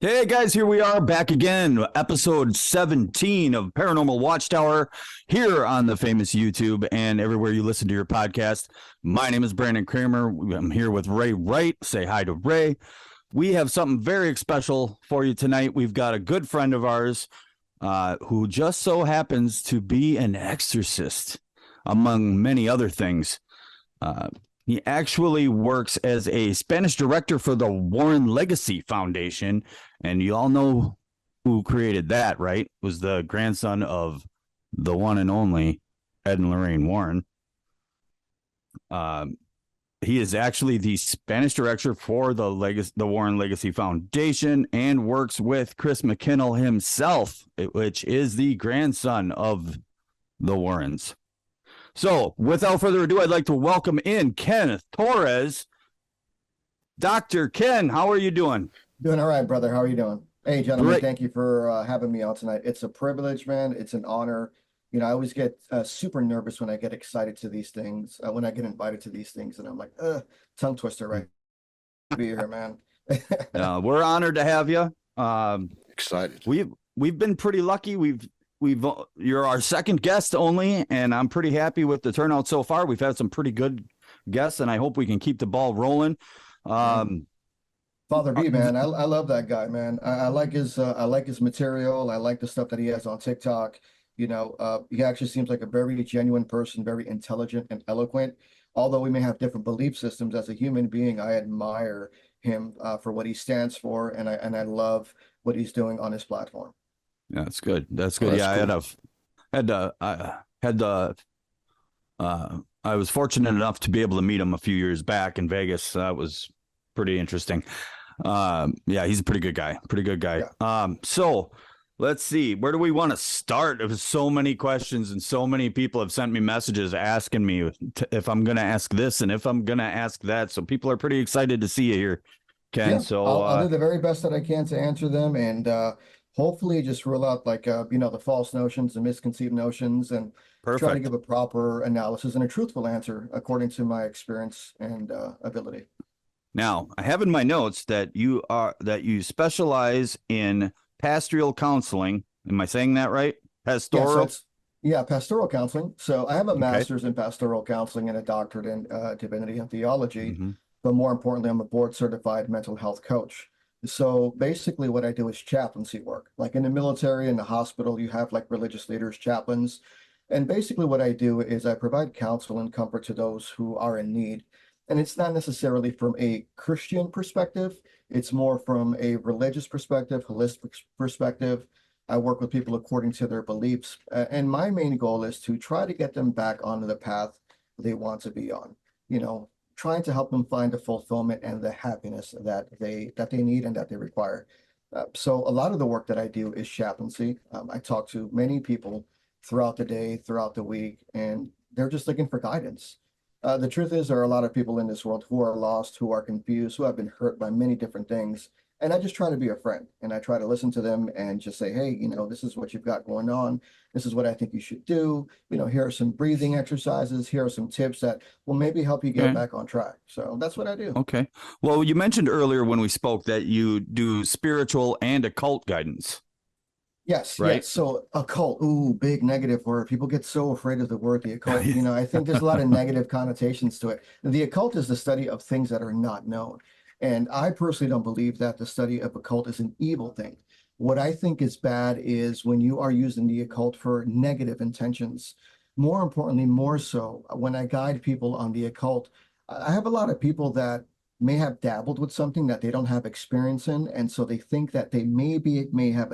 Hey guys, here we are back again, episode 17 of Paranormal Watchtower here on the famous YouTube and everywhere you listen to your podcast. My name is Brandon Kramer. I'm here with Ray Wright. Say hi to Ray. We have something very special for you tonight. We've got a good friend of ours who just so happens to be an exorcist, among many other things. He actually works as a Spanish director for the Warren Legacy Foundation. And you all know who created that, right? It was the grandson of the one and only Ed and Lorraine Warren. He is actually the Spanish director for the Warren Legacy Foundation and works with Chris McKinnell himself, which is the grandson of the Warrens. So, without further ado, I'd like to welcome in Kenneth Torres. Dr. Ken, how are you doing? Doing all right, brother. How are you doing? Hey, gentlemen, Thank you for having me on tonight. It's a privilege, man. It's an honor. You know, I always get super nervous when I get excited to these things, when I get invited to these things, and I'm like, tongue twister, right? Be here, man. We're honored to have you. Excited. We've been pretty lucky. You're our second guest only, and I'm pretty happy with the turnout so far. We've had some pretty good guests, and I hope we can keep the ball rolling. Father B, man, I love that guy, man. I like his material. I like the stuff that he has on TikTok. You know, he actually seems like a very genuine person, very intelligent and eloquent. Although we may have different belief systems, as a human being, I admire him for what he stands for, and I love what he's doing on his platform. Yeah, that's good. That's good. I was fortunate enough to be able to meet him a few years back in Vegas. That was pretty interesting. Yeah, he's a pretty good guy. Yeah. So let's see, where do we want to start? There's so many questions, and so many people have sent me messages asking me if I'm going to ask this and if I'm going to ask that. So people are pretty excited to see you here, Ken. Yeah, so I'll do the very best that I can to answer them, and hopefully just rule out the false notions and misconceived notions, and try to give a proper analysis and a truthful answer according to my experience and ability. Now, I have in my notes that you specialize in pastoral counseling. Am I saying that right? Pastoral? Pastoral counseling. So I have a master's in pastoral counseling and a doctorate in divinity and theology. Mm-hmm. But more importantly, I'm a board certified mental health coach. So basically what I do is chaplaincy work. Like in the military, in the hospital, you have like religious leaders, chaplains. And basically what I do is I provide counsel and comfort to those who are in need. And it's not necessarily from a Christian perspective. It's more from a religious perspective, holistic perspective. I work with people according to their beliefs. And my main goal is to try to get them back onto the path they want to be on. You know, trying to help them find the fulfillment and the happiness that they need and that they require. So a lot of the work that I do is chaplaincy. I talk to many people throughout the day, throughout the week, and they're just looking for guidance. The truth is, there are a lot of people in this world who are lost, who are confused, who have been hurt by many different things. And I just try to be a friend, and I try to listen to them and just say, hey, you know, this is what you've got going on. This is what I think you should do. You know, here are some breathing exercises. Here are some tips that will maybe help you get back on track. So that's what I do. Okay. Well, you mentioned earlier when we spoke that you do spiritual and occult guidance. Yes, right. Yes. So occult, ooh, big negative word. People get so afraid of the word, the occult. You know, I think there's a lot of negative connotations to it. The occult is the study of things that are not known. And I personally don't believe that the study of occult is an evil thing. What I think is bad is when you are using the occult for negative intentions. More importantly, more so, when I guide people on the occult, I have a lot of people that may have dabbled with something that they don't have experience in. And so they think that they may have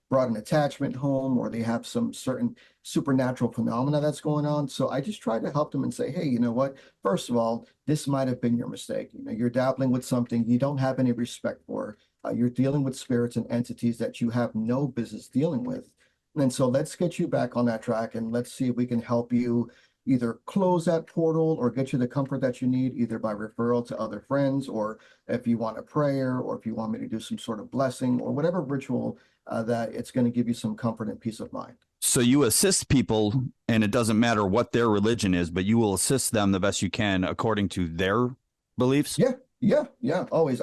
brought an attachment home, or they have some certain supernatural phenomena that's going on. So I just try to help them and say, hey, you know what? First of all, this might have been your mistake. You know, you're dabbling with something you don't have any respect for. You're dealing with spirits and entities that you have no business dealing with. And so let's get you back on that track, and let's see if we can help you either close that portal or get you the comfort that you need, either by referral to other friends, or if you want a prayer, or if you want me to do some sort of blessing or whatever ritual that it's going to give you some comfort and peace of mind. So you assist people, and it doesn't matter what their religion is, but you will assist them the best you can according to their beliefs? Yeah, always.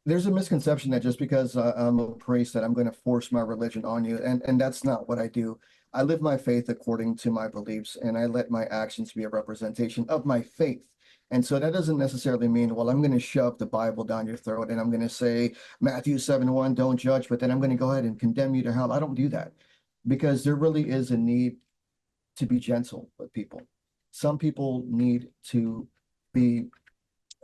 there's a misconception that just because I'm a priest that I'm going to force my religion on you, and that's not what I do. I live my faith according to my beliefs, and I let my actions be a representation of my faith. And so that doesn't necessarily mean, well, I'm going to shove the Bible down your throat and I'm going to say Matthew 7:1, don't judge, but then I'm going to go ahead and condemn you to hell. I don't do that because there really is a need to be gentle with people. Some people need to be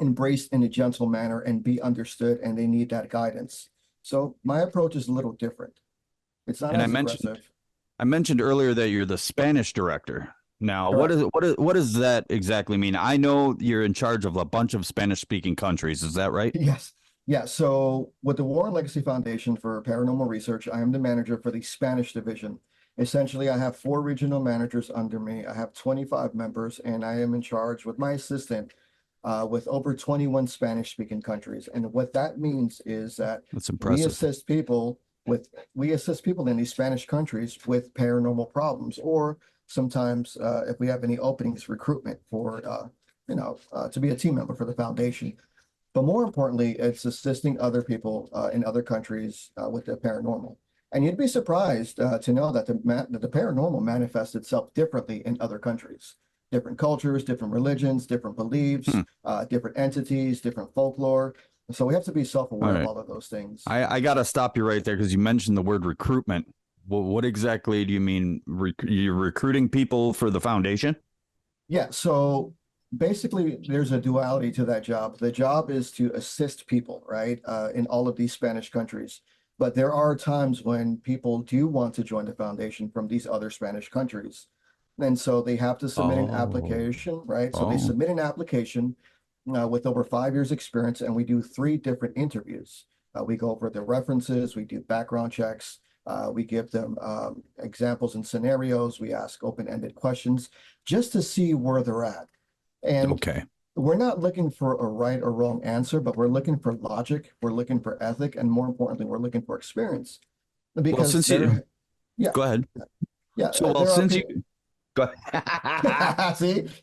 embraced in a gentle manner and be understood, and they need that guidance. So my approach is a little different. It's not And as aggressive. I mentioned earlier that you're the Spanish director. Now, Correct. what does that exactly mean? I know you're in charge of a bunch of Spanish speaking countries. Is that right? Yes. Yeah. So with the War and Legacy Foundation for Paranormal Research, I am the manager for the Spanish division. Essentially, I have 4 regional managers under me. I have 25 members, and I am in charge with my assistant with over 21 Spanish speaking countries. And what that means is that That's we impressive. assist people we assist people in these Spanish countries with paranormal problems, or sometimes if we have any openings, recruitment for to be a team member for the foundation. But more importantly, it's assisting other people in other countries with the paranormal. And you'd be surprised to know that the paranormal manifests itself differently in other countries, different cultures, different religions, different beliefs, Hmm. different entities, different folklore. So we have to be self-aware All of right. all of those things. I got to stop you right there because you mentioned the word recruitment. Well, what exactly do you mean? You're recruiting people for the foundation? Yeah, so basically there's a duality to that job. The job is to assist people, right, in all of these Spanish countries. But there are times when people do want to join the foundation from these other Spanish countries. And so they have to submit an Oh, application, right? So they oh, submit an application with over 5 years experience, and we do 3 different interviews. We go over their references, we do background checks, we give them examples and scenarios, we ask open-ended questions just to see where they're at. And okay. we're not looking for a right or wrong answer, but we're looking for logic, we're looking for ethic, and more importantly, we're looking for experience. Well, Because since you yeah, go ahead. yeah, So, well, there are since you people. go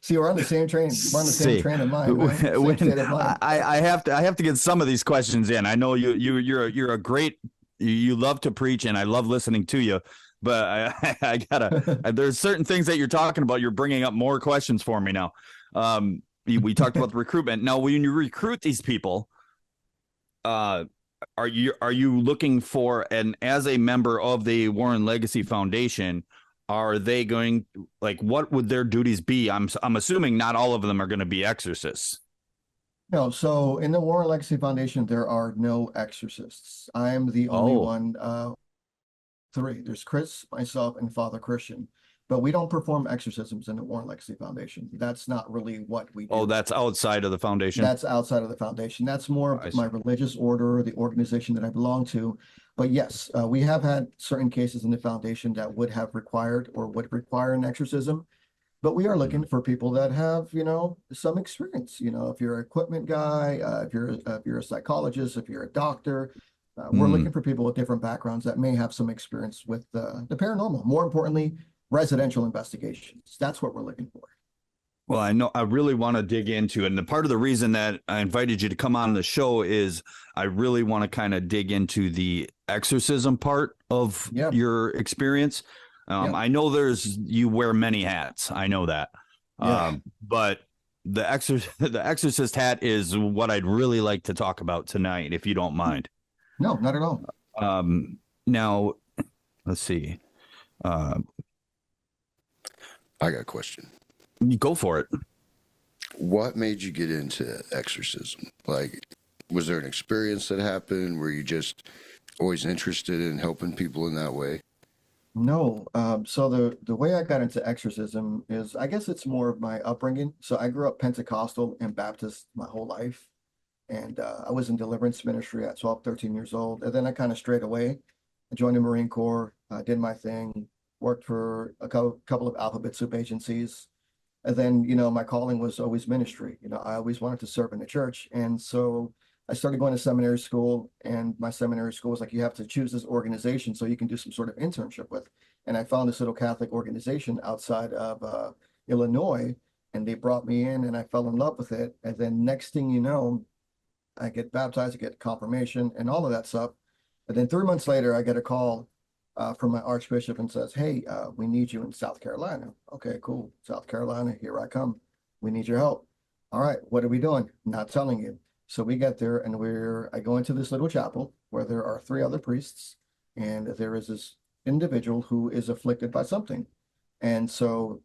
See, we're on the same train. We're on the same see train of mind, man. Same when state of mind. I have to get some of these questions in. I know you're a great you love to preach and I love listening to you, but I gotta there's certain things that you're talking about. You're bringing up more questions for me now. We talked about the recruitment. Now, when you recruit these people, uh, are you looking for an as a member of the Warren Legacy Foundation? Are they going like what would their duties be? I'm assuming not all of them are going to be exorcists. No, so in the Warren Legacy Foundation, there are no exorcists. I am the only Oh, one, 3. There's Chris, myself, and Father Christian. But we don't perform exorcisms in the Warren Legacy Foundation. That's not really what we oh, do. that's outside of the foundation. That's outside of the foundation. That's more I of my see. religious order, the organization that I belong to. But yes, we have had certain cases in the foundation that would have required or would require an exorcism. But we are looking Mhm. for people that have, some experience. If you're an equipment guy, if you're a psychologist, if you're a doctor, we're Mm. looking for people with different backgrounds that may have some experience with the paranormal. More importantly, residential investigations. That's what we're looking for. Well, I know I really want to dig into it. And the part of the reason that I invited you to come on the show is I really want to kind of dig into the exorcism part of Yeah, your experience. yeah, I know you wear many hats. I know that. yeah. But the exorcist hat is what I'd really like to talk about tonight, if you don't mind. No, not at all. Now, let's see. Uh, I got a question. you go for it. What made you get into exorcism? Like, was there an experience that happened? Were you just always interested in helping people in that way? No. So the way I got into exorcism is, I guess it's more of my upbringing. So I grew up Pentecostal and Baptist my whole life. And I was in deliverance ministry at 12, 13 years old. And then I kind of strayed away. I joined the Marine Corps, did my thing, worked for a couple of alphabet soup agencies. And then, my calling was always ministry. I always wanted to serve in the church. And so I started going to seminary school, and my seminary school was like, you have to choose this organization so you can do some sort of internship with. And I found this little Catholic organization outside of Illinois, and they brought me in and I fell in love with it. And then next thing you know, I get baptized, I get confirmation and all of that stuff. And then 3 months later, I get a call from my archbishop and says, hey, we need you in South Carolina. Okay, cool. South Carolina, here I come. We need your help. All right, what are we doing? Not telling you. So we get there and I go into this little chapel where there are 3 other priests, and there is this individual who is afflicted by something. And so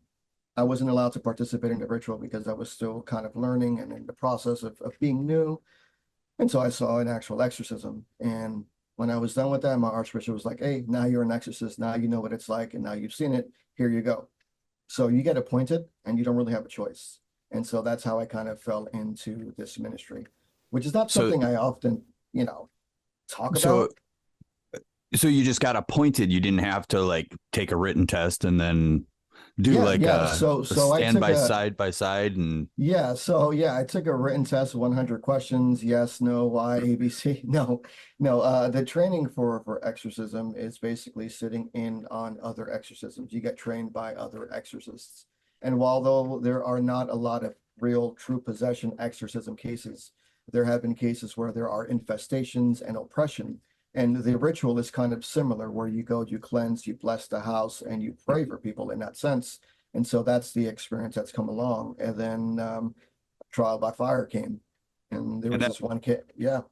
I wasn't allowed to participate in the ritual because I was still kind of learning and in the process of being new. And so I saw an actual exorcism. And when I was done with that, my archbishop was like, hey, now you're an exorcist. Now you know what it's like. And now you've seen it. Here you go. So you get appointed and you don't really have a choice. And so that's how I kind of fell into this ministry, which is not something I often, talk about. So you just got appointed. You didn't have to like take a written test and then do So I stand took side by side and I took a written test, 100 questions, yes, no, why, ABC. No. The training for exorcism is basically sitting in on other exorcisms. You get trained by other exorcists. And though there are not a lot of real true possession exorcism cases, there have been cases where there are infestations and oppression. And the ritual is kind of similar, where you go, you cleanse, you bless the house, and you pray for people in that sense. And so that's the experience that's come along. And then trial by fire came, and there was this one kid. Yeah.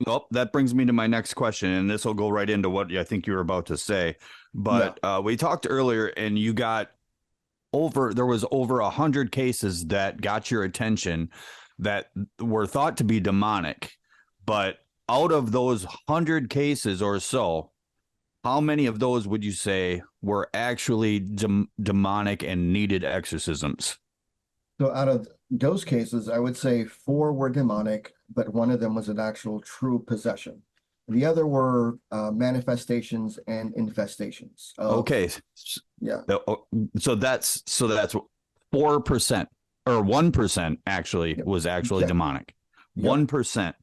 Well, that brings me to my next question, and this will go right into what I think you were about to say. But we talked earlier, and you got there was over 100 cases that got your attention that were thought to be demonic, but out of those 100 cases or so, how many of those would you say were actually demonic and needed exorcisms? So out of those cases, I would say 4 were demonic, but one of them was an actual true possession. The other were manifestations and infestations. Okay. Yeah. So that's 4% or 1% actually was actually demonic. 1%.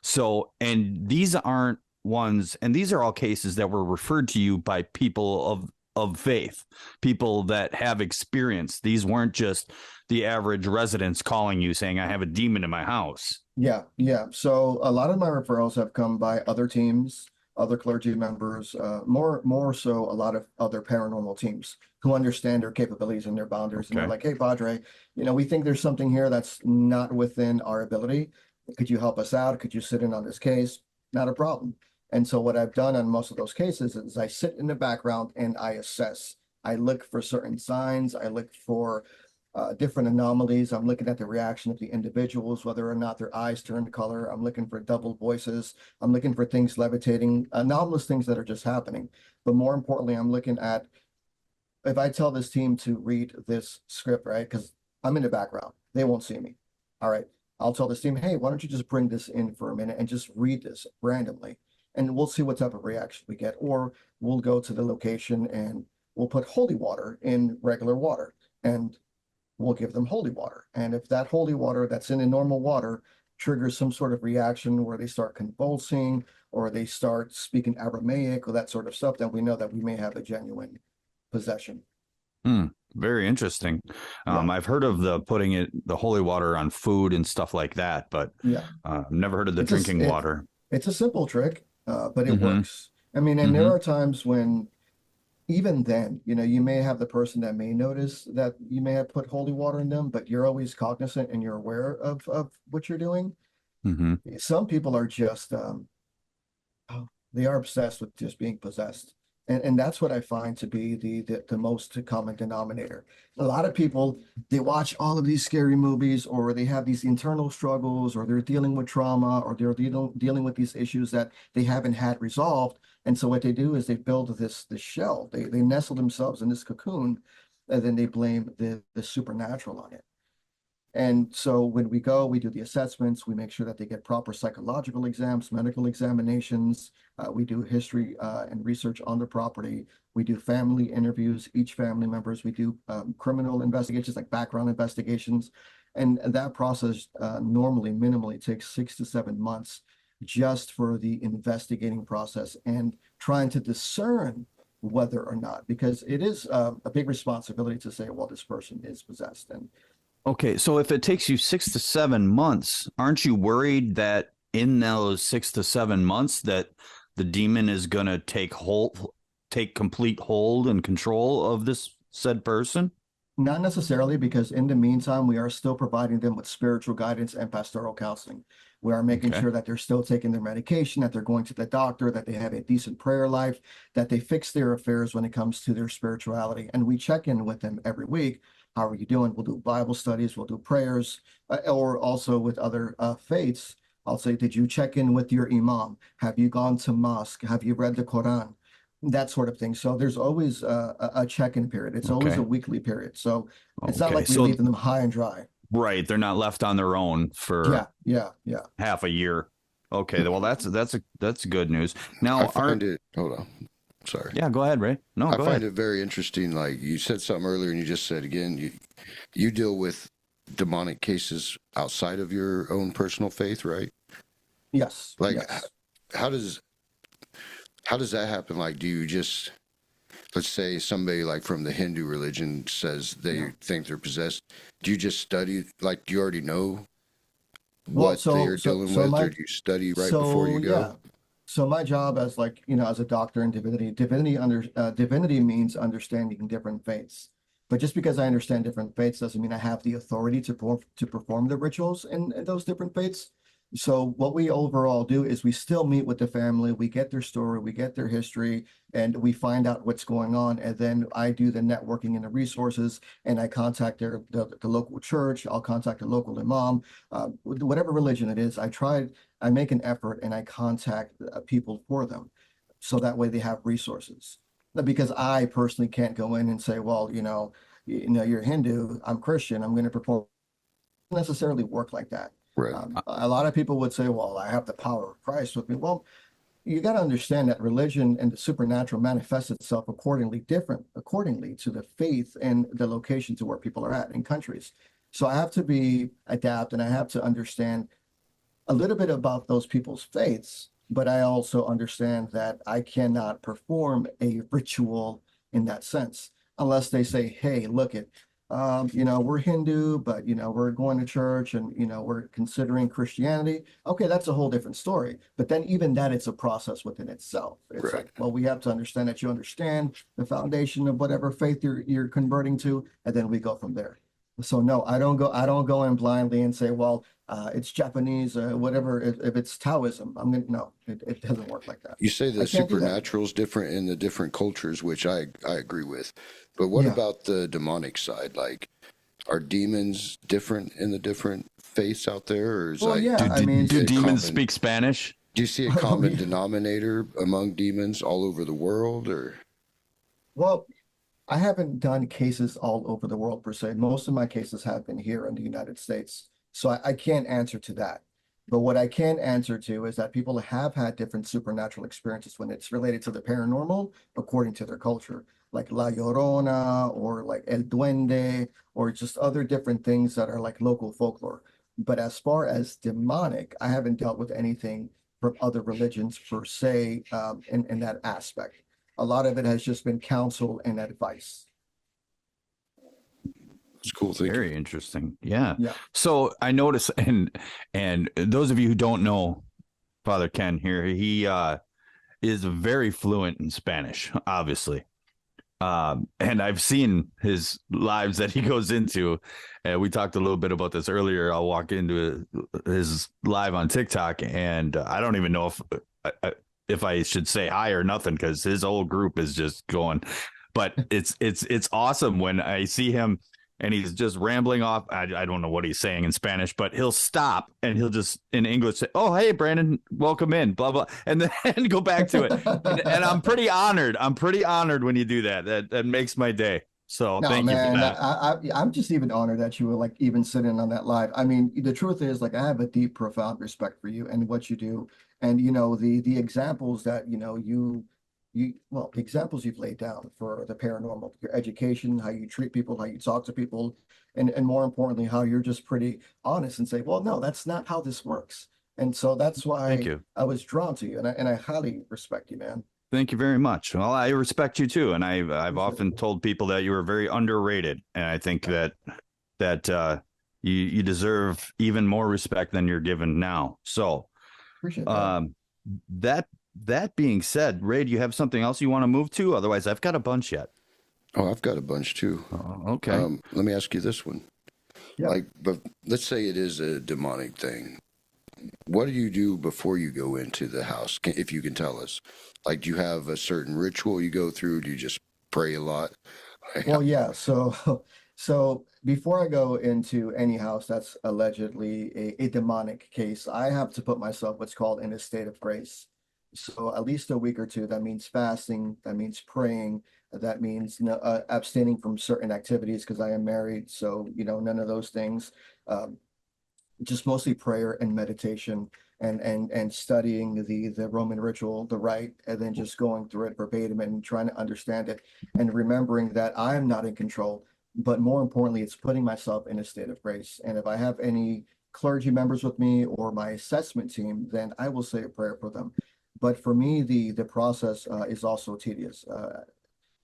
So, and these aren't ones, and these are all cases that were referred to you by people of faith, people that have experience. These weren't just the average residents calling you saying, I have a demon in my house. Yeah. So a lot of my referrals have come by other teams, other clergy members, more so a lot of other paranormal teams who understand their capabilities and their boundaries. And they're like, hey, Padre, we think there's something here that's not within our ability. Could you help us out? Could you sit in on this case? Not a problem. And so what I've done on most of those cases is I sit in the background and I assess. I look for certain signs. I look for different anomalies. I'm looking at the reaction of the individuals, whether or not their eyes turn color. I'm looking for double voices. I'm looking for things levitating, anomalous things that are just happening. But more importantly, I'm looking at, if I tell this team to read this script, right? Because I'm in the background. They won't see me. All right. I'll tell this team, hey, why don't you just bring this in for a minute and just read this randomly, and we'll see what type of reaction we get. Or we'll go to the location and we'll put holy water in regular water, and we'll give them holy water. And if that holy water that's in the normal water triggers some sort of reaction where they start convulsing or they start speaking Aramaic or that sort of stuff, then we know that we may have a genuine possession. Very interesting. I've heard of putting the holy water on food and stuff like that, but I've never heard of the drinking water. It's a simple trick, but it works. I mean, and there are times when even then, you may have the person that may notice that you may have put holy water in them, but you're always cognizant and you're aware of what you're doing. Some people are just, they are obsessed with just being possessed. And that's what I find to be the most common denominator. A lot of people, they watch all of these scary movies, or they have these internal struggles, or they're dealing with trauma, or they're dealing with these issues that they haven't had resolved. And so what they do is they build this shell. They nestle themselves in this cocoon, and then they blame the supernatural on it. And so when we go, we do the assessments, we make sure that they get proper psychological exams, medical examinations. We do history and research on the property. We do family interviews, each family members. We do criminal investigations, like background investigations. And that process normally, minimally takes 6 to 7 months just for the investigating process and trying to discern whether or not, because it is a big responsibility to say, well, this person is possessed. And okay, so if it takes you 6 to 7 months, aren't you worried that in those 6 to 7 months that the demon is going to take complete hold and control of this said person? Not necessarily, because in the meantime, we are still providing them with spiritual guidance and pastoral counseling. We are making Okay. sure that they're still taking their medication, that they're going to the doctor, that they have a decent prayer life, that they fix their affairs when it comes to their spirituality. And we check in with them every week. How are you doing? We'll do Bible studies, we'll do prayers, or also with other faiths. I'll say, did you check in with your imam? Have you gone to mosque? Have you read the Quran? That sort of thing. So there's always a check-in period. It's always Okay. a weekly period. So it's not Okay. like we So, leaving them high and dry. right, they're not left on their own for Yeah. half a year. Okay, well that's good news. Now, I find it. Hold on. Sorry. yeah, go ahead, Ray. No, I go find ahead. it very interesting. Like you said something earlier, and you just said again, you deal with demonic cases outside of your own personal faith, right? Yes. Like, yes. how does that happen? Like, do you just, let's say somebody like from the Hindu religion says they think they're possessed. Do you just study, like, do you already know what they're dealing with, or do you study right before you go? Yeah. So my job as as a doctor in divinity means understanding different faiths. But just because I understand different faiths doesn't mean I have the authority to perform the rituals in those different faiths. So what we overall do is we still meet with the family, we get their story, we get their history, and we find out what's going on. And then I do the networking and the resources, and I contact the local church, I'll contact the local imam, whatever religion it is. I make an effort and I contact people for them. So that way they have resources. Because I personally can't go in and say, well, you're Hindu, I'm Christian, I'm going to perform. It doesn't necessarily work like that. Right. A lot of people would say, well, I have the power of Christ with me. Well, you got to understand that religion and the supernatural manifests itself accordingly to the faith and the location to where people are at in countries. So I have to adapt, and I have to understand a little bit about those people's faiths, but I also understand that I cannot perform a ritual in that sense unless they say, hey, look it. We're Hindu, but we're going to church, and we're considering Christianity. Okay, that's a whole different story. But then even that, it's a process within itself. It's Right. like, well, we have to understand that you understand the foundation of whatever faith you're converting to, and then we go from there. So no, I don't go in blindly and say, well, it's Japanese, whatever. If it's Taoism, no, it doesn't work like that. You say the I can't do that. supernatural is different in the different cultures, which I agree with. But what Yeah. about the demonic side? Like, are demons different in the different faiths out there, or is Well, like, yeah, I mean, Do it demons common? speak Spanish? do you see a common denominator among demons all over the world, or? well, I haven't done cases all over the world per se. Most of my cases have been here in the United States. So I can't answer to that. But what I can answer to is that people have had different supernatural experiences when it's related to the paranormal, according to their culture, like La Llorona or like El Duende, or just other different things that are like local folklore. But as far as demonic, I haven't dealt with anything from other religions per se, in that aspect. A lot of it has just been counsel and advice. It's cool thinking. Very interesting. Yeah. Yeah. So I notice, and those of you who don't know Father Ken here, he is very fluent in Spanish, obviously. And I've seen his lives that he goes into, and we talked a little bit about this earlier. I'll walk into his live on TikTok, and I don't even know if I should say hi or nothing, because his whole group is just going. But it's awesome when I see him and he's just rambling off. I don't know what he's saying in Spanish, but he'll stop and he'll just in English say, "Oh, hey, Brandon, welcome in," blah, blah, and then go back to it. And I'm pretty honored. I'm pretty honored when you do that. That makes my day. So No, thank you man, for that. I'm just even honored that you were like even sitting on that live. I mean, the truth is, like, I have a deep, profound respect for you and what you do. And the examples that the examples you've laid down for the paranormal, your education, how you treat people, how you talk to people, and more importantly, how you're just pretty honest and say, well, no, that's not how this works. And so that's why Thank you. I was drawn to you, and I highly respect you, man. Thank you very much. Well, I respect you too, and I've often told people that you are very underrated, and I think that you deserve even more respect than you're given now. So, Appreciate that. That that being said, Ray, do you have something else you want to move to? Otherwise, I've got a bunch yet. Oh, I've got a bunch too. Okay. Let me ask you this one. Yeah. Like, but let's say it is a demonic thing. What do you do before you go into the house? If you can tell us, like, do you have a certain ritual you go through? Do you just pray a lot? Well, yeah. So before I go into any house that's allegedly a demonic case, I have to put myself what's called in a state of grace. So at least a week or two. That means fasting. That means praying. That means abstaining from certain activities because I am married. So none of those things. Um, just mostly prayer and meditation and studying the Roman ritual, the rite, and then just going through it verbatim and trying to understand it and remembering that I am not in control. But more importantly, it's putting myself in a state of grace. And if I have any clergy members with me or my assessment team, then I will say a prayer for them. But for me, the process is also tedious.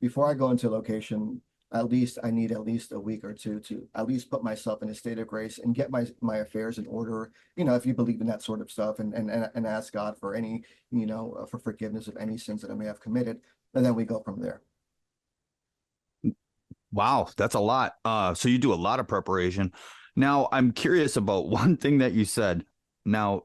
Before I go into location, at least I need at least a week or two to at least put myself in a state of grace and get my affairs in order. If you believe in that sort of stuff, and ask God for any, for forgiveness of any sins that I may have committed, and then we go from there. Wow, that's a lot. So you do a lot of preparation. Now, I'm curious about one thing that you said. Now,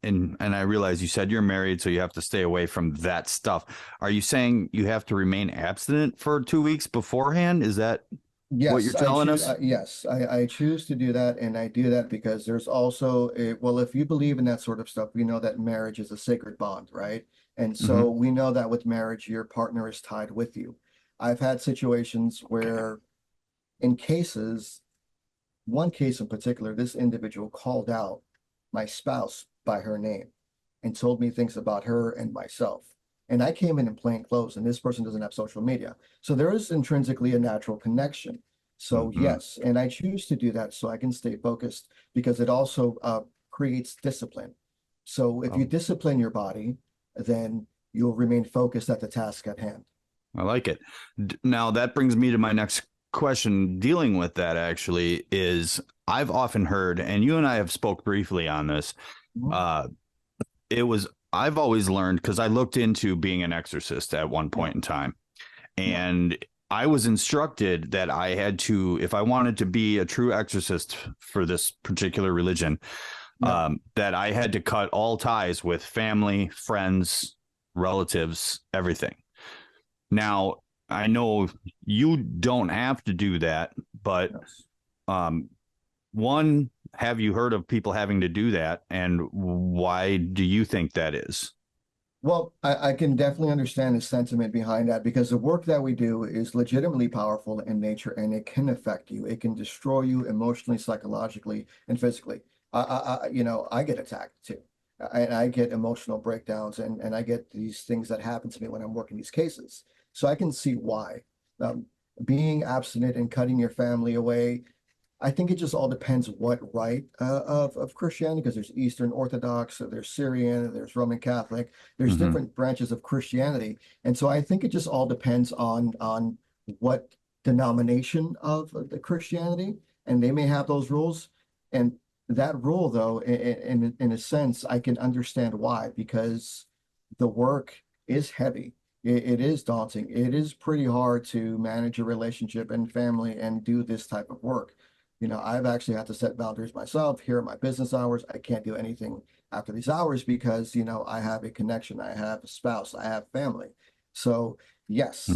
and I realize you said you're married, so you have to stay away from that stuff. Are you saying you have to remain abstinent for 2 weeks beforehand? Is that what you're telling us? Yes, I choose to do that, and I do that because there's also well, if you believe in that sort of stuff, we know that marriage is a sacred bond, right? And so we know that with marriage, your partner is tied with you. I've had situations where, in cases, one case in particular, this individual called out my spouse by her name and told me things about her and myself. And I came in plain clothes, and this person doesn't have social media. So there is intrinsically a natural connection. So yes, and I choose to do that so I can stay focused because it also creates discipline. So if you discipline your body, then you'll remain focused at the task at hand. I like it. Now, that brings me to my next question. Dealing with that actually is I've often heard, and you and I have spoke briefly on this. I've always learned because I looked into being an exorcist at one point in time, and I was instructed that I had to, if I wanted to be a true exorcist for this particular religion, that I had to cut all ties with family, friends, relatives, everything. Now, I know you don't have to do that, but one, have you heard of people having to do that? And why do you think that is? Well, I can definitely understand the sentiment behind that because the work that we do is legitimately powerful in nature and it can affect you. It can destroy you emotionally, psychologically, and physically. I get attacked too. And I get emotional breakdowns and I get these things that happen to me when I'm working these cases. So I can see why. Being abstinent and cutting your family away, I think it just all depends what rite of Christianity, because there's Eastern Orthodox, there's Syrian, there's Roman Catholic, there's different branches of Christianity. And so I think it just all depends on what denomination of the Christianity, and they may have those rules. And that rule, though, in a sense, I can understand why, because the work is heavy. It is daunting. It is pretty hard to manage a relationship and family and do this type of work. I've actually had to set boundaries myself. Here are my business hours. I can't do anything after these hours because, I have a connection. I have a spouse. I have family. So yes,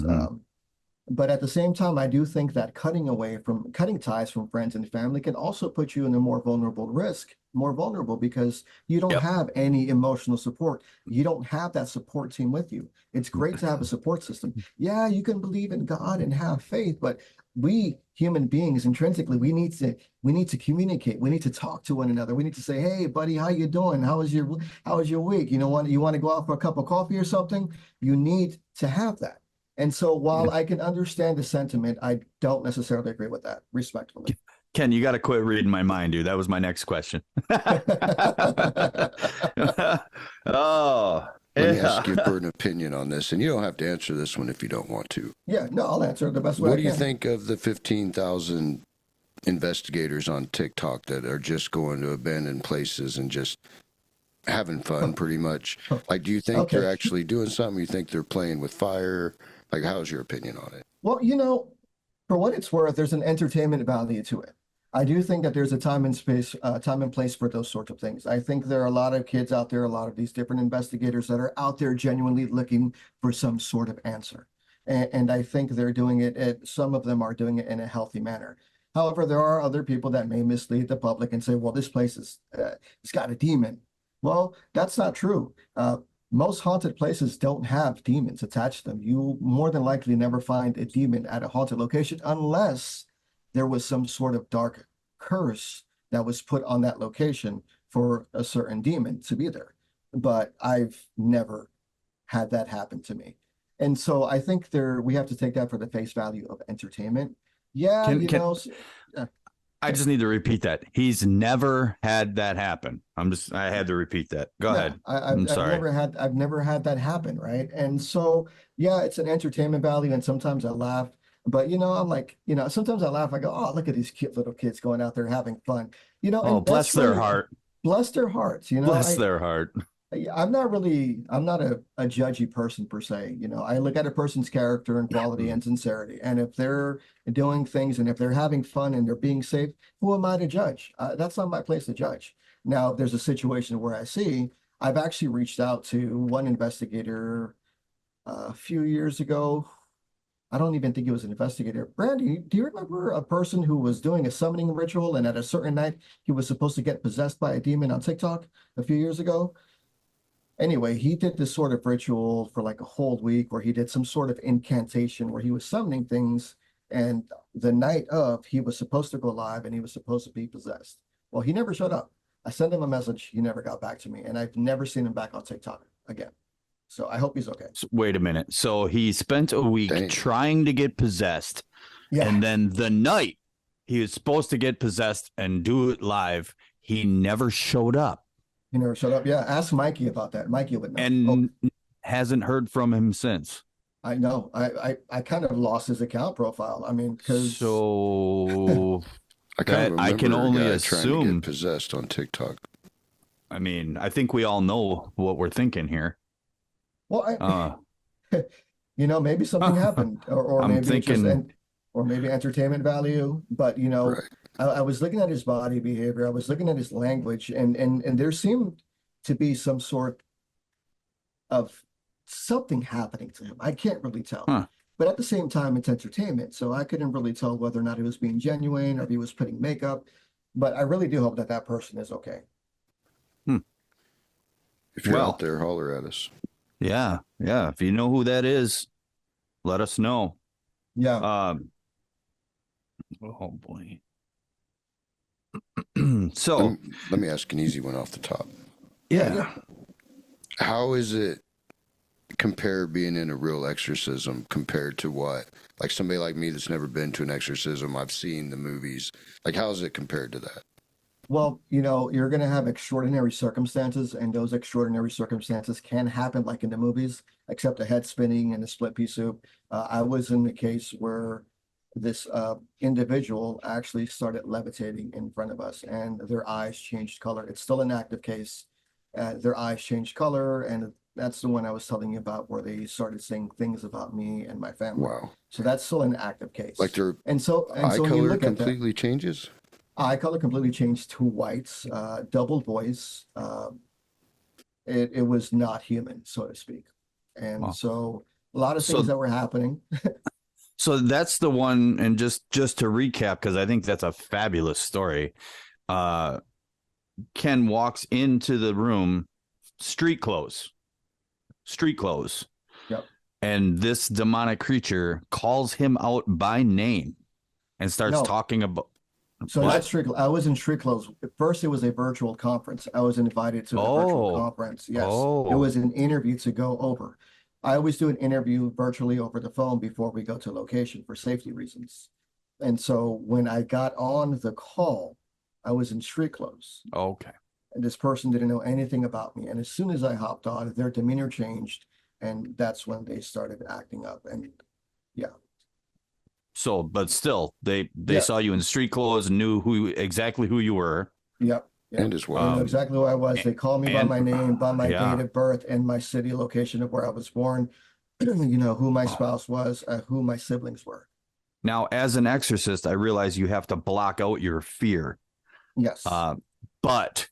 but at the same time, I do think that cutting ties from friends and family can also put you in a more vulnerable because you don't have any emotional support. You don't have that support team with you. It's great to have a support system. Yeah, you can believe in God and have faith, but we human beings intrinsically, we need to communicate. We need to talk to one another. We need to say, hey, buddy, how you doing? How was your week? You want to go out for a cup of coffee or something? You need to have that. And so while I can understand the sentiment, I don't necessarily agree with that, respectfully. Ken, you got to quit reading my mind, dude. That was my next question. Let me ask you for an opinion on this, and you don't have to answer this one if you don't want to. Yeah, no, I'll answer it the best way I What can. do you think of the 15,000 investigators on TikTok that are just going to abandoned places and just having fun pretty much. Like, do you think Okay. they're actually doing something? You think they're playing with fire? Like, how's your opinion on it? Well, for what it's worth, there's an entertainment value to it. I do think that there's a time and space, time and place for those sorts of things. I think there are a lot of kids out there, a lot of these different investigators that are out there genuinely looking for some sort of answer. And I think they're doing it, some of them are doing it in a healthy manner. However, there are other people that may mislead the public and say, well, this place it's got a demon. Well, that's not true. Most haunted places don't have demons attached to them. You more than likely never find a demon at a haunted location unless there was some sort of dark curse that was put on that location for a certain demon to be there. But I've never had that happen to me. And so I think we have to take that for the face value of entertainment. Yeah, I just need to repeat that. He's never had that happen. I had to repeat that. Go ahead. I'm sorry. I've never had that happen, right? And so, yeah, it's an entertainment value, and sometimes I laugh. But I'm like, sometimes I laugh. I go, oh, look at these cute little kids going out there having fun. Oh, and bless their heart. Bless their hearts. Bless their heart. I'm not a judgy person per se. I look at a person's character and quality and sincerity. And if they're doing things and if they're having fun and they're being safe, who am I to judge? That's not my place to judge. Now, there's a situation where I've actually reached out to one investigator a few years ago. I don't even think he was an investigator. Brandy, do you remember a person who was doing a summoning ritual and at a certain night he was supposed to get possessed by a demon on TikTok a few years ago? Anyway, he did this sort of ritual for like a whole week where he did some sort of incantation where he was summoning things. And the night of, he was supposed to go live and he was supposed to be possessed. Well, he never showed up. I sent him a message. He never got back to me. And I've never seen him back on TikTok again. So I hope he's okay. Wait a minute. So he spent a week trying to get possessed. Yeah. And then the night he was supposed to get possessed and do it live, he never showed up. He never showed up. Yeah, ask Mikey about that. Mikey would know. And hasn't heard from him since. I know. I kind of lost his account profile. I mean, because I can only assume trying to get possessed on TikTok. I mean, I think we all know what we're thinking here. Well, maybe something happened, or maybe thinking, or maybe entertainment value. But right. I was looking at his body behavior. I was looking at his language, and there seemed to be some sort of something happening to him. I can't really tell. But at the same time, it's entertainment, so I couldn't really tell whether or not he was being genuine or if he was putting makeup. But I really do hope that person is okay. If you're out there, holler at us. Yeah. If you know who that is, let us know. Yeah. Oh boy. So let me ask an easy one off the top. Yeah. How is it compare being in a real exorcism compared to what? Like somebody like me that's never been to an exorcism, I've seen the movies. Like, how is it compared to that? Well, you're going to have extraordinary circumstances, and those extraordinary circumstances can happen like in the movies, except a head spinning and a split pea soup. I was in the case where this individual actually started levitating in front of us, and their eyes changed color. It's still an active case. Their eyes changed color, and that's the one I was telling you about where they started saying things about me and my family. Wow. So that's still an active case. Like their eye color completely changes? Eye color completely changed to whites, double voice. It was not human, so to speak. And so a lot of things that were happening. So that's the one, and just to recap, because I think that's a fabulous story. Ken walks into the room, street clothes. Yep. And this demonic creature calls him out by name and starts talking about. So that's street. I was in street clothes. First, it was a virtual conference. I was invited to a virtual conference. Yes, it was an interview to go over. I always do an interview virtually over the phone before we go to location for safety reasons. And so when I got on the call, I was in street clothes. Okay. And this person didn't know anything about me. And as soon as I hopped on, their demeanor changed. And that's when they started acting up. And yeah. So, but still, they saw you in street clothes and knew exactly who you were. Yep. And his They know wife. exactly who I was. They call me by and- my name, by my yeah. date of birth, and my city location of where I was born. You know, who my spouse was, who my siblings were. Now, as an exorcist, I realize you have to block out your fear. Yes. But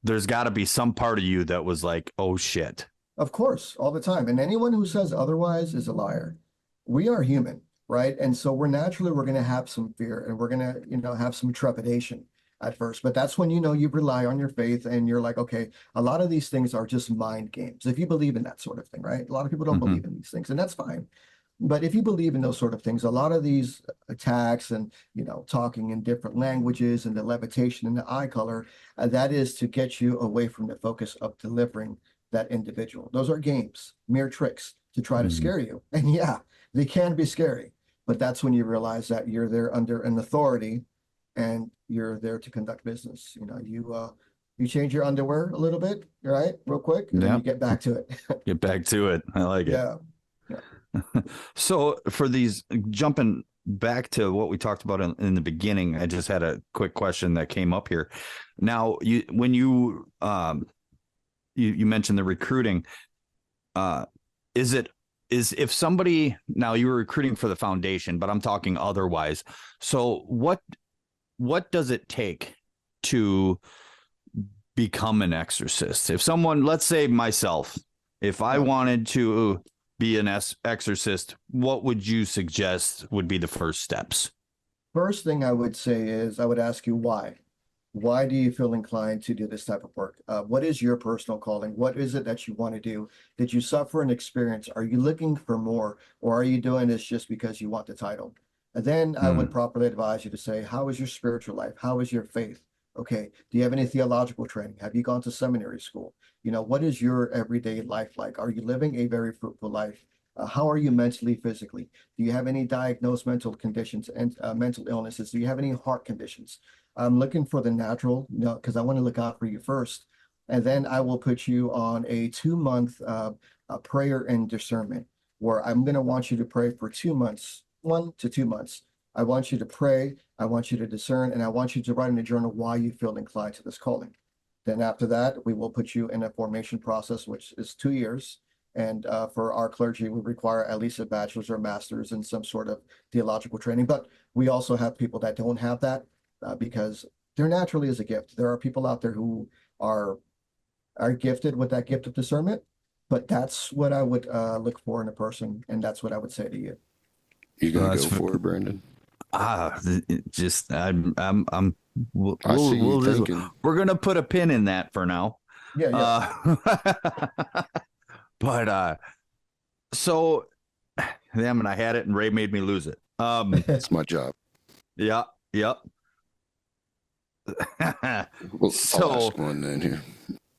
there's got to be some part of you that was like, oh shit. Of course, all the time. And anyone who says otherwise is a liar. We are human, right? And so we're going to have some fear, and we're going to, you know, have some trepidation at first. But that's when, you know, you rely on your faith and you're like, okay, a lot of these things are just mind games. If you believe in that sort of thing, right? A lot of people don't believe in these things, and that's fine. But if you believe in those sort of things, a lot of these attacks and, you know, talking in different languages and the levitation and the eye color, that is to get you away from the focus of delivering that individual. Those are games, mere tricks to try to scare you. And yeah, they can be scary, but that's when you realize that you're there under an authority and you're there to conduct business. You know, you change your underwear a little bit, right? Real quick, and then you get back to it. Get back to it. I like it. Yeah. So for these, jumping back to what we talked about in the beginning, I just had a quick question that came up here. Now, when you mentioned the recruiting, is if somebody, now you were recruiting for the foundation, but I'm talking otherwise. So what does it take to become an exorcist? If someone, let's say myself, if I wanted to be an exorcist, what would you suggest would be the first steps? First thing I would say is I would ask you why. Why do you feel inclined to do this type of work? What is your personal calling? What is it that you want to do? Did you suffer an experience? Are you looking for more? Or are you doing this just because you want the title? And then I would properly advise you to say, how is your spiritual life? How is your faith? Okay. Do you have any theological training? Have you gone to seminary school? You know, what is your everyday life like? Are you living a very fruitful life? How are you mentally, physically? Do you have any diagnosed mental conditions and mental illnesses? Do you have any heart conditions? I'm looking for the natural, you know, because I want to look out for you first. And then I will put you on a 2-month prayer and discernment, where I'm going to want you to pray for 2 months, 1 to 2 months. I want you to pray, I want you to discern, and I want you to write in a journal why you feel inclined to this calling. Then after that, we will put you in a formation process, which is 2 years. And for our clergy, we require at least a bachelor's or master's in some sort of theological training. But we also have people that don't have that because there naturally is a gift. There are people out there who are gifted with that gift of discernment. But that's what I would look for in a person, and that's what I would say to you. You gonna go for it, Brandon? Just we're gonna put a pin in that for now. Yeah. But so damn, and I had it and Ray made me lose it. It's my job. Yeah. Well, So I'll ask one then here.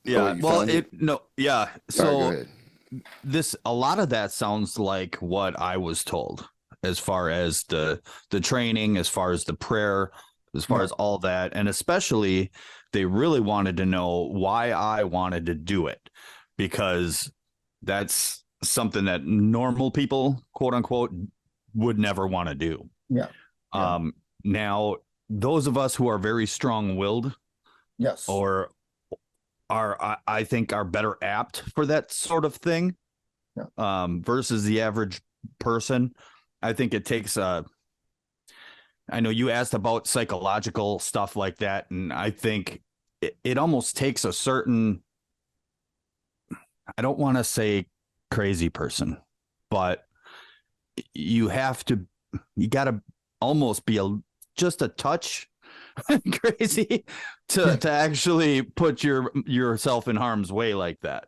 yeah, so Right, a lot of that sounds like what I was told, as far as the training, as far as the prayer, as far as all that. And especially they really wanted to know why I wanted to do it, because that's something that normal people, quote unquote, would never want to do. Yeah. Now, those of us who are very strong-willed, Yes, or I think are better apt for that sort of thing, versus the average person. I think it takes I know you asked about psychological stuff like that, and I think it almost takes a certain, I don't want to say crazy person, but you got to almost be just a touch crazy to actually put yourself in harm's way like that.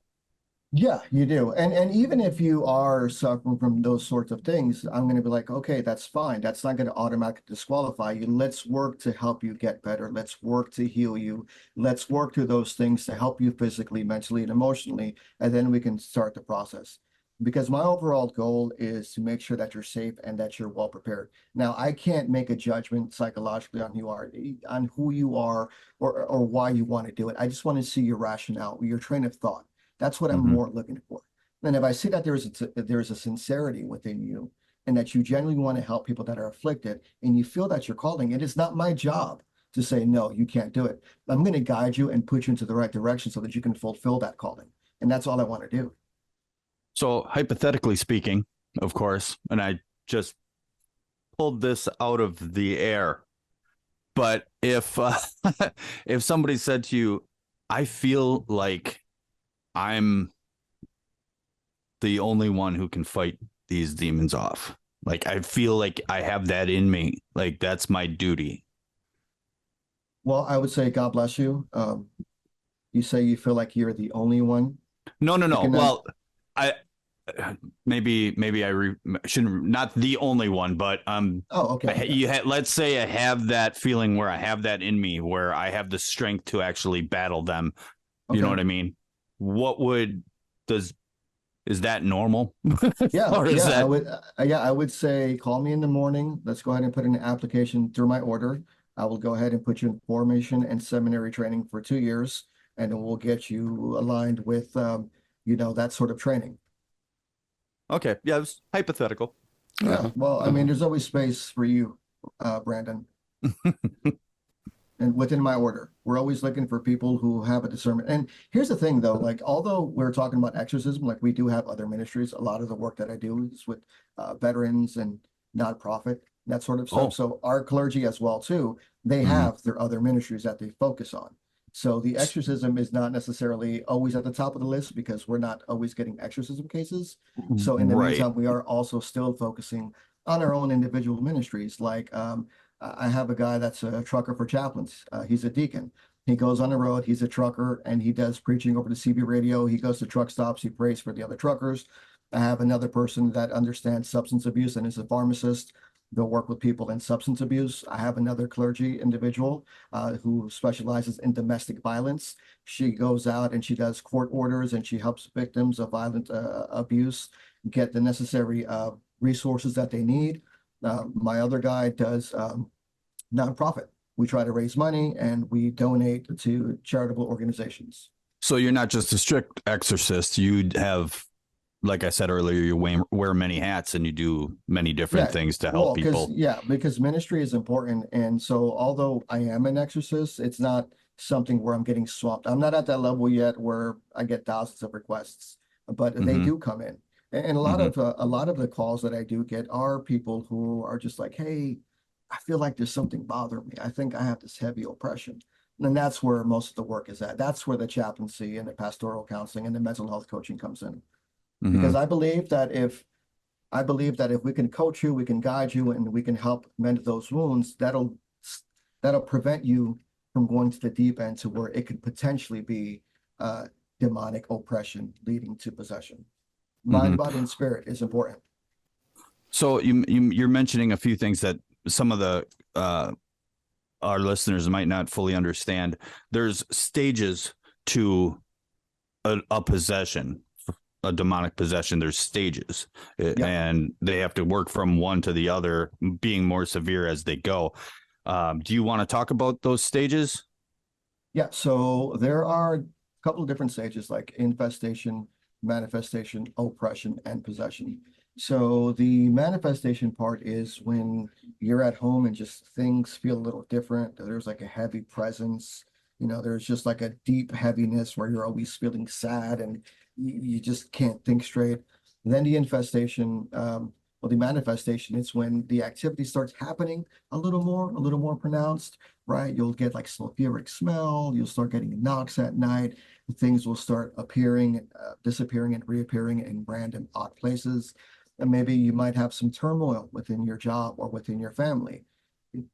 Yeah, you do. And even if you are suffering from those sorts of things, I'm going to be like, okay, that's fine. That's not going to automatically disqualify you. Let's work to help you get better. Let's work to heal you. Let's work through those things to help you physically, mentally, and emotionally. And then we can start the process. Because my overall goal is to make sure that you're safe and that you're well prepared. Now, I can't make a judgment psychologically on who you are or why you want to do it. I just want to see your rationale, your train of thought. That's what I'm more looking for. And if I see that there's a sincerity within you and that you genuinely want to help people that are afflicted and you feel that you're calling, it is not my job to say, no, you can't do it. I'm going to guide you and put you into the right direction so that you can fulfill that calling. And that's all I want to do. So hypothetically speaking, of course, and I just pulled this out of the air, but if if somebody said to you, I feel like I'm the only one who can fight these demons off. Like, I feel like I have that in me. Like, that's my duty. Well, I would say, God bless you. You say you feel like you're the only one. No. Can Well, I maybe shouldn't, not the only one, but Oh, okay. let's say I have that feeling where I have that in me, where I have the strength to actually battle them. You know Okay. what I mean? What would is that normal? Yeah, Or is yeah, that I would say call me in the morning. Let's go ahead and put in an application through my order. I will go ahead and put you in formation and seminary training for 2 years, and then we'll get you aligned with, that sort of training. okay? Yeah, it was hypothetical. Yeah, well, I mean, there's always space for you, Brandon. And within my order, we're always looking for people who have a discernment. And here's the thing, though, like, although we're talking about exorcism, like, we do have other ministries. A lot of the work that I do is with veterans and nonprofit, that sort of stuff. Oh. So our clergy as well, too, they Mhm. have their other ministries that they focus on. So the exorcism is not necessarily always at the top of the list because we're not always getting exorcism cases. So in the Right. meantime, we are also still focusing on our own individual ministries. Like, I have a guy that's a trucker for chaplains. He's a deacon. He goes on the road. He's a trucker and he does preaching over the CB radio. He goes to truck stops. He prays for the other truckers. I have another person that understands substance abuse and is a pharmacist. They'll work with people in substance abuse. I have another clergy individual who specializes in domestic violence. She goes out and she does court orders and she helps victims of violent abuse get the necessary resources that they need. My other guy does nonprofit. We try to raise money and we donate to charitable organizations. So you're not just a strict exorcist. You have, like I said earlier, you wear many hats and you do many different things to help people. Because ministry is important. And so although I am an exorcist, it's not something where I'm getting swamped. I'm not at that level yet where I get thousands of requests, but they do come in. And a lot of the calls that I do get are people who are just like, hey, I feel like there's something bothering me. I think I have this heavy oppression. And that's where most of the work is at. That's where the chaplaincy and the pastoral counseling and the mental health coaching comes in. Because I believe that if we can coach you, we can guide you, and we can help mend those wounds, that'll prevent you from going to the deep end to where it could potentially be demonic oppression leading to possession. Mind, body, and spirit is important. So you're mentioning a few things that some of the our listeners might not fully understand. There's stages to a possession, a demonic possession. There's stages, and they have to work from one to the other, being more severe as they go. Do you want to talk about those stages? Yeah, so there are a couple of different stages like infestation, manifestation, oppression, and possession. So the manifestation part is when you're at home and just things feel a little different. There's like a heavy presence. There's just like a deep heaviness where you're always feeling sad and you just can't think straight. Then the infestation, the manifestation is when the activity starts happening a little more pronounced, right? You'll get like sulfuric smell. You'll start getting knocks at night. Things will start appearing, disappearing, and reappearing in random odd places. And maybe you might have some turmoil within your job or within your family.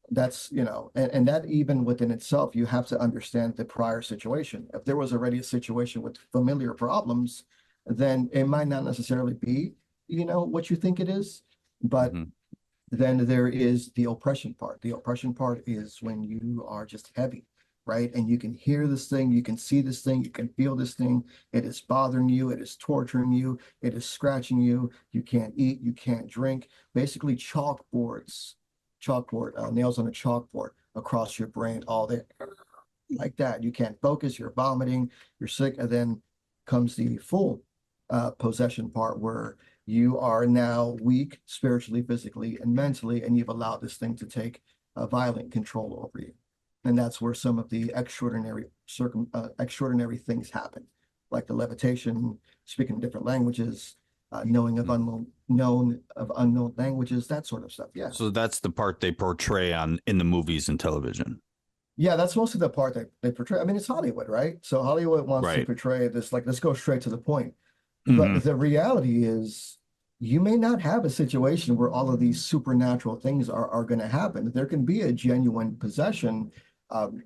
That's, and that even within itself, you have to understand the prior situation. If there was already a situation with familiar problems, then it might not necessarily be, what you think it is. But then there is the oppression part. The oppression part is when you are just heavy, right? And you can hear this thing, you can see this thing, you can feel this thing. It is bothering you, it is torturing you, it is scratching you. You can't eat, you can't drink. Basically nails on a chalkboard across your brain all day, like that. You can't focus, you're vomiting, you're sick. And then comes the full possession part where you are now weak spiritually, physically, and mentally, and you've allowed this thing to take violent control over you. And that's where some of the extraordinary things happen, like the levitation, speaking different languages, knowing of unknown languages, that sort of stuff. Yeah. So that's the part they portray in the movies and television. Yeah, that's mostly the part that they portray. I mean, it's Hollywood, right? So Hollywood wants to Right. portray this, like, let's go straight to the point. Mhm. But the reality is, you may not have a situation where all of these supernatural things are going to happen. There can be a genuine possession, um,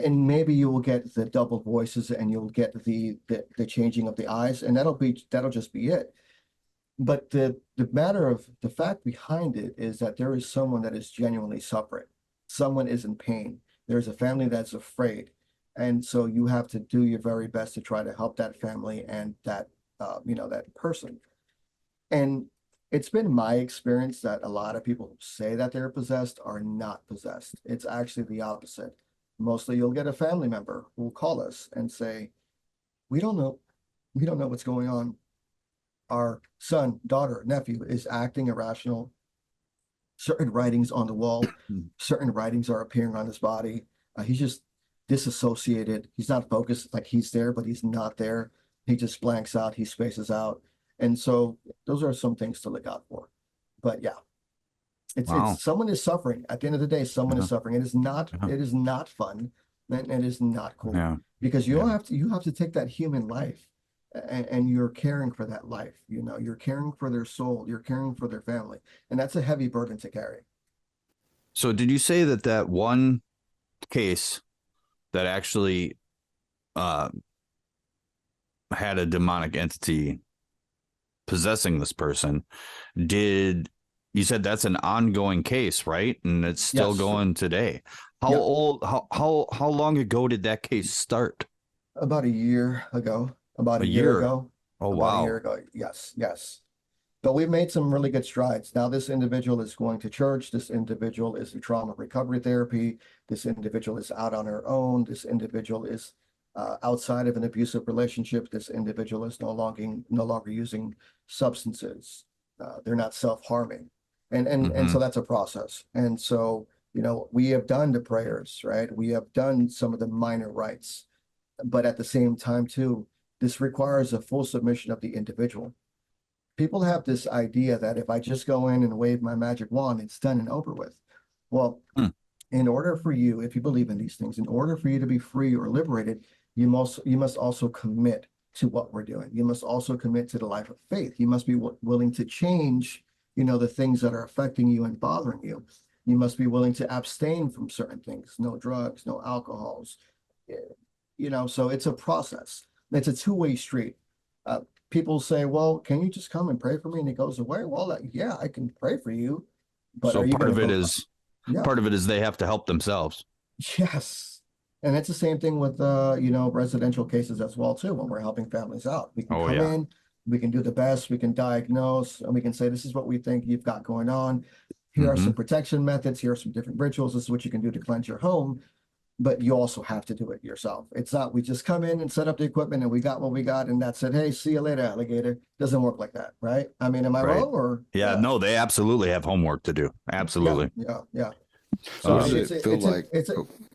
and maybe you will get the double voices, and you'll get the changing of the eyes, and that'll just be it. But the fact behind it is that there is someone that is genuinely suffering. Someone is in pain. There's a family that's afraid. And so you have to do your very best to try to help that family and that person. And it's been my experience that a lot of people who say that they're possessed are not possessed. It's actually the opposite. Mostly you'll get a family member who will call us and say, we don't know. We don't know what's going on. Our son, daughter, nephew is acting irrational. Certain writings on the wall, certain writings are appearing on his body. He's just disassociated. He's not focused, like he's there, but he's not there. He just blanks out, he spaces out. And so those are some things to look out for. But yeah, Wow. it's someone is suffering. At the end of the day, someone is suffering. It is not fun, and it is not cool. Yeah. Because you have to take that human life, and you're caring for that life. You're caring for their soul, you're caring for their family, and that's a heavy burden to carry. So did you say that one case that actually had a demonic entity possessing this person, you said that's an ongoing case, right? And it's still Yes. going today. Yeah. How long ago did that case start? About a year ago. A year. Oh, About wow. a year ago. Yes. But we've made some really good strides. Now this individual is going to church. This individual is in trauma recovery therapy. This individual is out on her own. This individual is outside of an abusive relationship. This individual is no longer using substances. They're not self-harming. And so that's a process. And so, we have done the prayers, right? We have done some of the minor rites. But at the same time, too, this requires a full submission of the individual. People have this idea that if I just go in and wave my magic wand, it's done and over with. Well, in order for you, if you believe in these things, in order for you to be free or liberated, you must also commit to what we're doing. You must also commit to the life of faith. You must be willing to change, the things that are affecting you and bothering you. You must be willing to abstain from certain things, no drugs, no alcohols. So it's a process. It's a two-way street. People say, well, can you just come and pray for me? And it goes away. Well, yeah, I can pray for you. But So part of it is they have to help themselves. Yes. And it's the same thing with, residential cases as well, too, when we're helping families out. We can come in, we can do the best, we can diagnose, and we can say, this is what we think you've got going on. Here are some protection methods. Here are some different rituals. This is what you can do to cleanse your home. But you also have to do it yourself. It's not, we just come in and set up the equipment and we got what we got and that's it. Hey, see you later, alligator. Doesn't work like that, right? I mean, am I wrong or? Yeah, no, they absolutely have homework to do. Absolutely. Yeah. So does it feel like?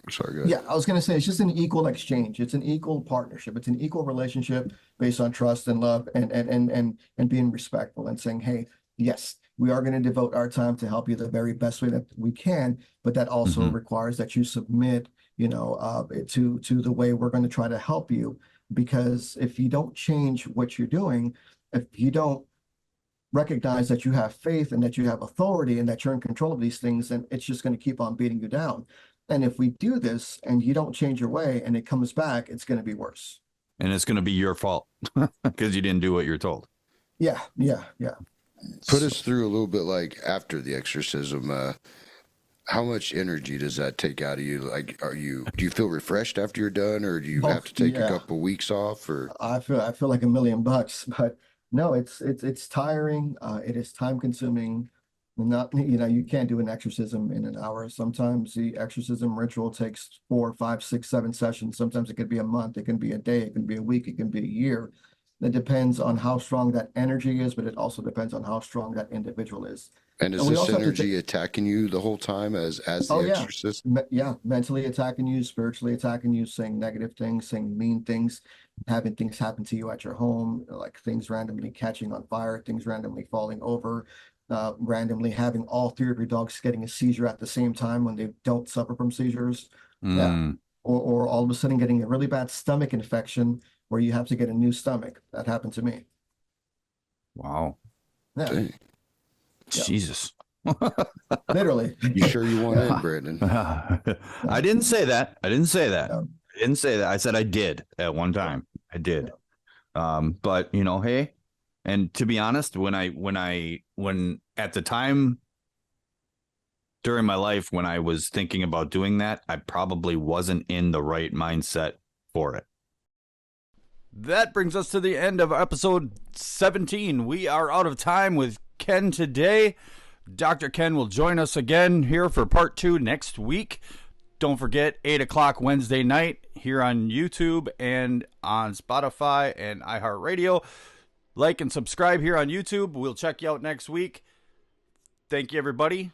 Sorry, go ahead. Yeah, I was going to say it's just an equal exchange. It's an equal partnership. It's an equal relationship based on trust and love and being respectful and saying, hey, yes, we are going to devote our time to help you the very best way that we can, but that also requires that you submit, to the way we're going to try to help you. Because if you don't change what you're doing, if you don't recognize that you have faith and that you have authority and that you're in control of these things, then it's just going to keep on beating you down. And if we do this and you don't change your way and it comes back, it's going to be worse. And it's going to be your fault because you didn't do what you're told. Yeah. Put us through a little bit, like after the exorcism, how much energy does that take out of you? Like, do you feel refreshed after you're done, or do you have to take a couple weeks off? Or I feel like $1 million, but no, it's tiring. It is time consuming. Not, you can't do an exorcism in an hour. Sometimes the exorcism ritual takes 4, 5, 6, 7 sessions. Sometimes it could be a month. It can be a day. It can be a week. It can be a year. It depends on how strong that energy is, but it also depends on how strong that individual is. And is And we this also have to energy attacking you the whole time as the Oh yeah, exorcist? yeah, mentally attacking you, spiritually attacking you, saying negative things, saying mean things, having things happen to you at your home, like things randomly catching on fire, things randomly falling over, randomly having all three of your dogs getting a seizure at the same time when they don't suffer from seizures. Yeah. Mm, Or all of a sudden getting a really bad stomach infection where you have to get a new stomach. That happened to me. wow. Yeah, Dang. yeah, Jesus. literally. You sure you want in, Brandon? I didn't say that. I didn't say that. Yeah. I didn't say that. I said I did at one time. I did. But you know, hey, and to be honest, when at the time during my life when I was thinking about doing that, I probably wasn't in the right mindset for it. That brings us to the end of episode 17. We are out of time with Ken today. Dr. Ken will join us again here for part 2 next week. Don't forget, 8 o'clock Wednesday night here on YouTube and on Spotify and iHeartRadio. Like and subscribe here on YouTube. We'll check you out next week. Thank you, everybody.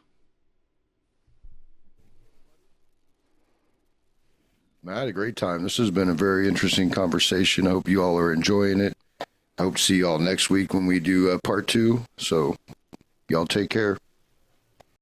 I had a great time. This has been a very interesting conversation. I hope you all are enjoying it. I hope to see you all next week when we do part 2. So y'all take care.